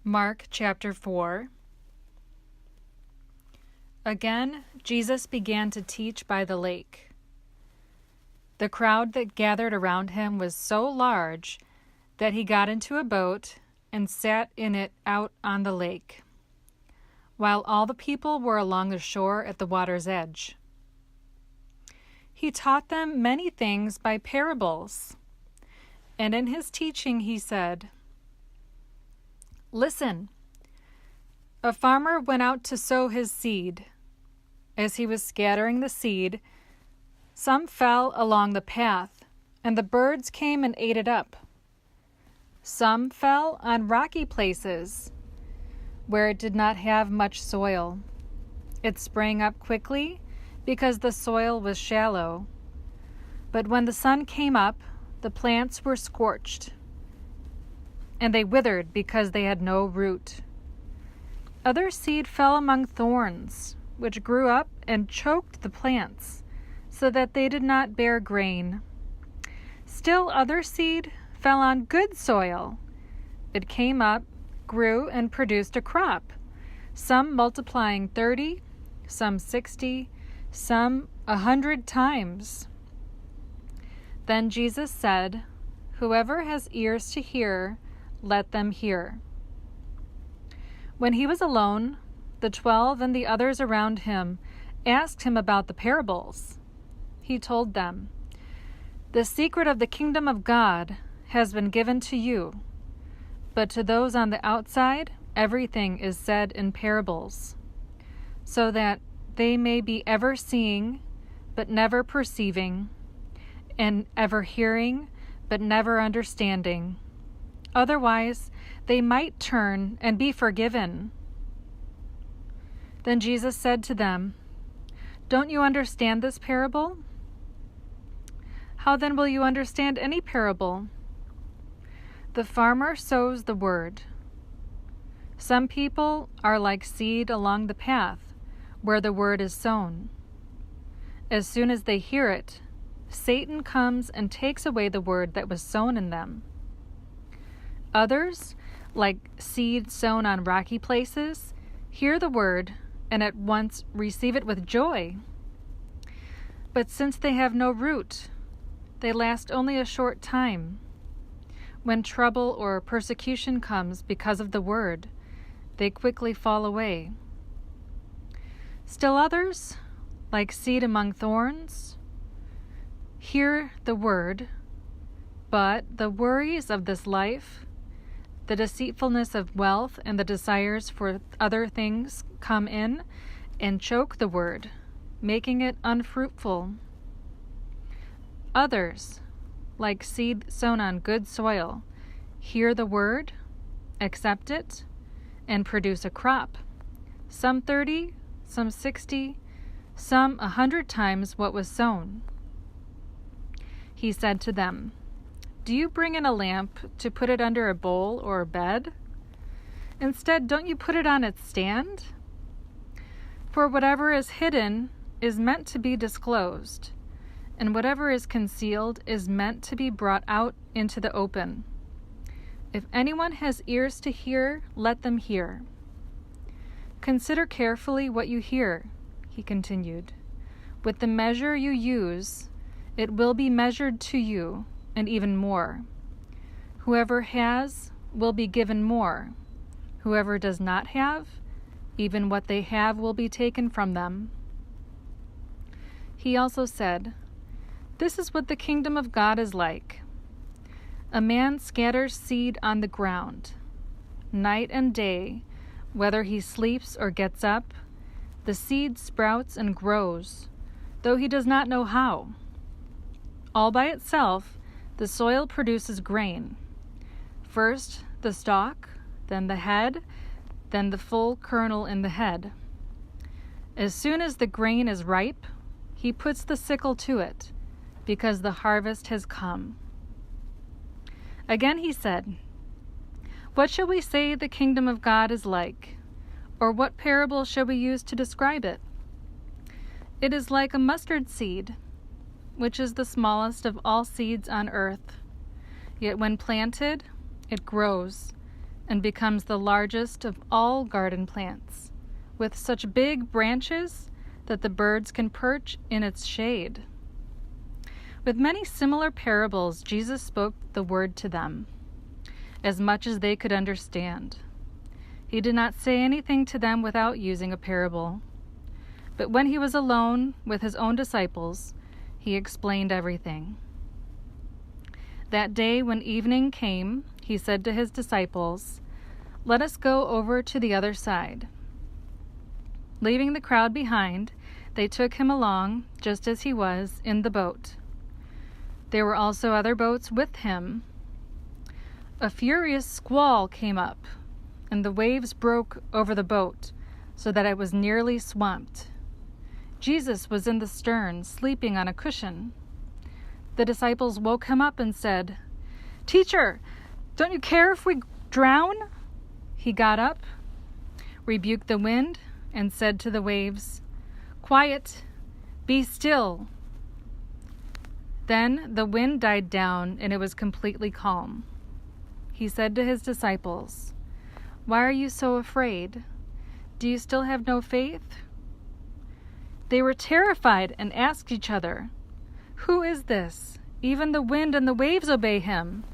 Mark chapter 4. Again, Jesus began to teach by the lake. The crowd that gathered around him was so large that he got into a boat and sat in it out on the lake, while all the people were along the shore at the water's edge. He taught them many things by parables, and in his teaching he said, "Listen, a farmer went out to sow his seed. As he was scattering the seed, some fell along the path, and the birds came and ate it up. Some fell on rocky places, where it did not have much soil. It sprang up quickly because the soil was shallow. But when the sun came up, the plants were scorched, and they withered because they had no root. Other seed fell among thorns, which grew up and choked the plants, so that they did not bear grain. Still other seed fell on good soil. It came up, grew, and produced a crop, some multiplying 30, some 60, some 100 times." Then Jesus said, "Whoever has ears to hear, let them hear." When he was alone, the 12 and the others around him asked him about the parables. He told them, "The secret of the kingdom of God has been given to you, but to those on the outside, everything is said in parables, so that they may be ever seeing, but never perceiving, and ever hearing, but never understanding. Otherwise, they might turn and be forgiven." Then Jesus said to them, "Don't you understand this parable? How then will you understand any parable? The farmer sows the word. Some people are like seed along the path where the word is sown. As soon as they hear it, Satan comes and takes away the word that was sown in them. Others, like seed sown on rocky places, hear the word and at once receive it with joy. But since they have no root, they last only a short time. When trouble or persecution comes because of the word, they quickly fall away. Still others, like seed among thorns, hear the word, but the worries of this life, the deceitfulness of wealth, and the desires for other things come in and choke the word, making it unfruitful. Others, like seed sown on good soil, hear the word, accept it, and produce a crop, some 30, some 60, some 100 times what was sown." He said to them, "Do you bring in a lamp to put it under a bowl or a bed? Instead, don't you put it on its stand? For whatever is hidden is meant to be disclosed, and whatever is concealed is meant to be brought out into the open. If anyone has ears to hear, let them hear. Consider carefully what you hear," he continued. "With the measure you use, it will be measured to you, and even more. Whoever has will be given more. Whoever does not have, even what they have will be taken from them." He also said, "This is what the kingdom of God is like. A man scatters seed on the ground. Night and day, whether he sleeps or gets up, the seed sprouts and grows, though he does not know how. All by itself, the soil produces grain. First the stalk, then the head, then the full kernel in the head. As soon as the grain is ripe, he puts the sickle to it, because the harvest has come." Again he said, "What shall we say the kingdom of God is like? Or what parable shall we use to describe it? It is like a mustard seed, which is the smallest of all seeds on earth. Yet when planted, it grows and becomes the largest of all garden plants, with such big branches that the birds can perch in its shade. With many similar parables, Jesus spoke the word to them, as much as they could understand. He did not say anything to them without using a parable. But when he was alone with his own disciples, he explained everything. That day when evening came, he said to his disciples, "Let us go over to the other side." Leaving the crowd behind, they took him along, just as he was, in the boat. There were also other boats with him. A furious squall came up, and the waves broke over the boat, so that it was nearly swamped. Jesus was in the stern, sleeping on a cushion. The disciples woke him up and said, "Teacher, don't you care if we drown?" He got up, rebuked the wind, and said to the waves, "Quiet, be still." Then the wind died down, and it was completely calm. He said to his disciples, "Why are you so afraid? Do you still have no faith?" They were terrified and asked each other, "Who is this? Even the wind and the waves obey him."